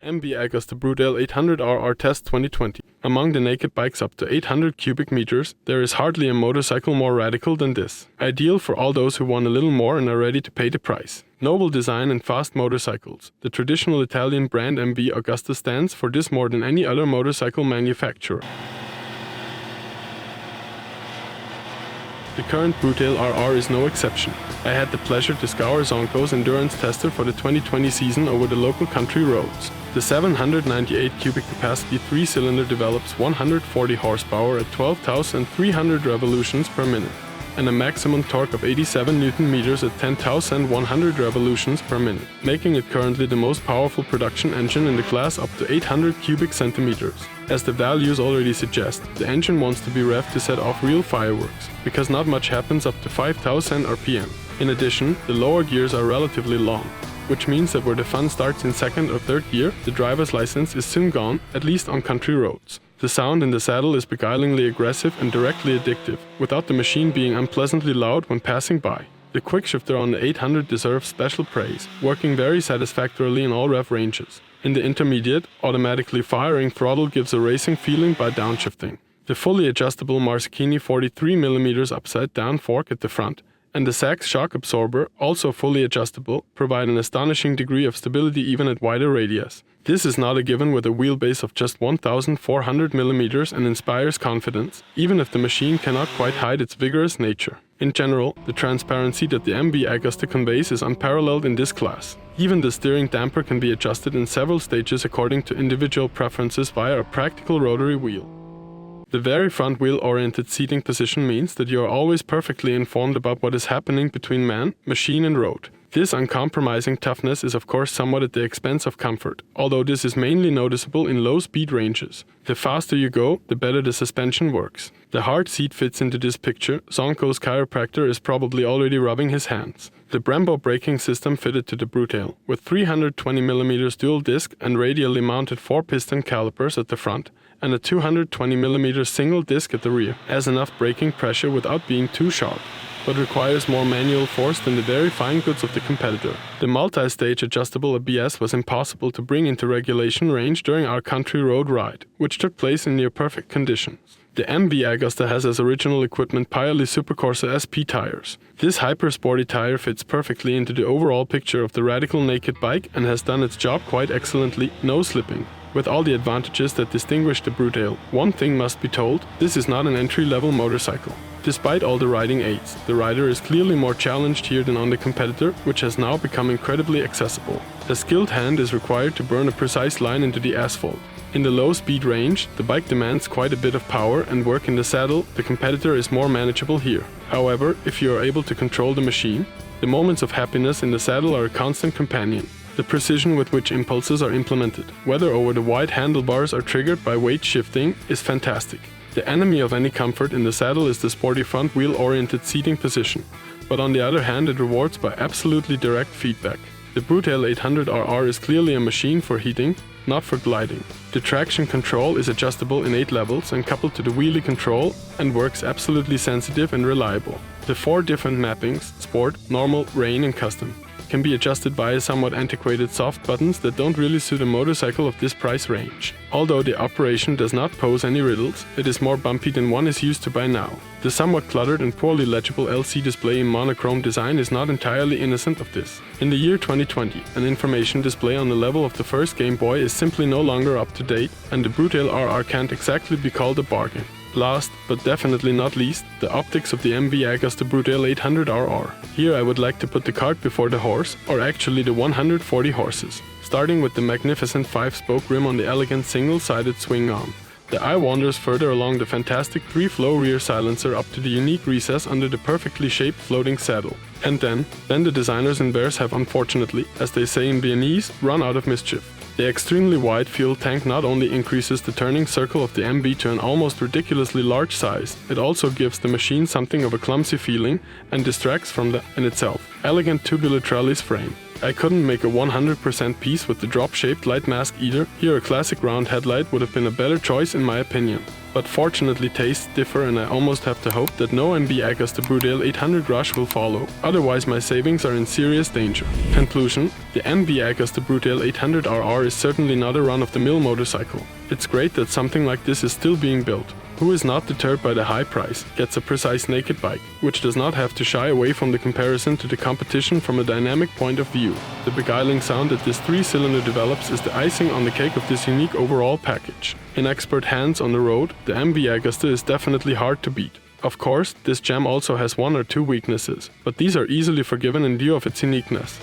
MV Agusta Brutale 800RR Test 2020. Among the naked bikes up to 800 cubic meters, there is hardly a motorcycle more radical than this. Ideal for all those who want a little more and are ready to pay the price. Noble design and fast motorcycles. The traditional Italian brand MV Agusta stands for this more than any other motorcycle manufacturer. The current Brutale RR is no exception. I had the pleasure to scour Zonko's endurance tester for the 2020 season over the local country roads. The 798 cubic capacity 3-cylinder develops 140 horsepower at 12,300 revolutions per minute and a maximum torque of 87 Nm at 10,100 revolutions per minute, making it currently the most powerful production engine in the class up to 800 cubic centimeters. As the values already suggest, the engine wants to be revved to set off real fireworks, because not much happens up to 5,000 RPM. In addition, the lower gears are relatively long, which means that where the fun starts in second or third gear, the driver's license is soon gone, at least on country roads. The sound in the saddle is beguilingly aggressive and directly addictive, without the machine being unpleasantly loud when passing by. The quickshifter on the 800 deserves special praise, working very satisfactorily in all rev ranges. In the intermediate, automatically firing throttle gives a racing feeling by downshifting. The fully adjustable Marschini 43mm upside-down fork at the front and the Sachs shock absorber, also fully adjustable, provide an astonishing degree of stability even at wider radius. This is not a given with a wheelbase of just 1,400mm and inspires confidence, even if the machine cannot quite hide its vigorous nature. In general, the transparency that the MV Agusta conveys is unparalleled in this class. Even the steering damper can be adjusted in several stages according to individual preferences via a practical rotary wheel. The very front wheel-oriented seating position means that you are always perfectly informed about what is happening between man, machine and road. This uncompromising toughness is of course somewhat at the expense of comfort, although this is mainly noticeable in low speed ranges. The faster you go, the better the suspension works. The hard seat fits into this picture. Zonko's chiropractor is probably already rubbing his hands. The Brembo braking system fitted to the Brutale, with 320mm dual disc and radially mounted 4-piston calipers at the front, and a 220mm single disc at the rear, has enough braking pressure without being too sharp, but requires more manual force than the very fine goods of the competitor. The multi-stage adjustable ABS was impossible to bring into regulation range during our country road ride, which took place in near perfect conditions. The MV Agusta has as original equipment Pirelli Supercorsa SP tires. This hyper-sporty tire fits perfectly into the overall picture of the radical naked bike and has done its job quite excellently, no slipping. With all the advantages that distinguish the Brutale, one thing must be told, this is not an entry-level motorcycle. Despite all the riding aids, the rider is clearly more challenged here than on the competitor, which has now become incredibly accessible. A skilled hand is required to burn a precise line into the asphalt. In the low speed range, the bike demands quite a bit of power and work in the saddle. The competitor is more manageable here. However, if you are able to control the machine, the moments of happiness in the saddle are a constant companion. The precision with which impulses are implemented, whether over the wide handlebars or triggered by weight shifting, is fantastic. The enemy of any comfort in the saddle is the sporty front wheel-oriented seating position, but on the other hand it rewards by absolutely direct feedback. The Brutale 800RR is clearly a machine for heating, not for gliding. The traction control is adjustable in 8 levels and coupled to the wheelie control and works absolutely sensitive and reliable. The 4 different mappings, Sport, Normal, Rain and Custom, can be adjusted via somewhat antiquated soft buttons that don't really suit a motorcycle of this price range. Although the operation does not pose any riddles, it is more bumpy than one is used to by now. The somewhat cluttered and poorly legible LC display in monochrome design is not entirely innocent of this. In the year 2020, an information display on the level of the first Game Boy is simply no longer up to date, and the Brutale RR can't exactly be called a bargain. Last, but definitely not least, the optics of the MV Agusta Brutale 800RR. Here I would like to put the cart before the horse, or actually the 140 horses. Starting with the magnificent 5-spoke rim on the elegant single-sided swing arm. The eye wanders further along the fantastic 3-flow rear silencer up to the unique recess under the perfectly shaped floating saddle. And then the designers and bears have unfortunately, as they say in Viennese, run out of mischief. The extremely wide fuel tank not only increases the turning circle of the MV to an almost ridiculously large size, it also gives the machine something of a clumsy feeling and distracts from the, in itself, elegant tubular trellis frame. I couldn't make a 100% piece with the drop-shaped light mask either. Here a classic round headlight would have been a better choice in my opinion. but fortunately tastes differ and I almost have to hope that no MV Agusta Brutale 800 Rush will follow, otherwise my savings are in serious danger. Conclusion: the MV Agusta Brutale 800 RR is certainly not a run-of-the-mill motorcycle. It's great that something like this is still being built. Who is not deterred by the high price gets a precise naked bike, which does not have to shy away from the comparison to the competition from a dynamic point of view. The beguiling sound that this 3-cylinder develops is the icing on the cake of this unique overall package. In expert hands on the road, the MV Agusta is definitely hard to beat. Of course, this gem also has one or two weaknesses, but these are easily forgiven in view of its uniqueness.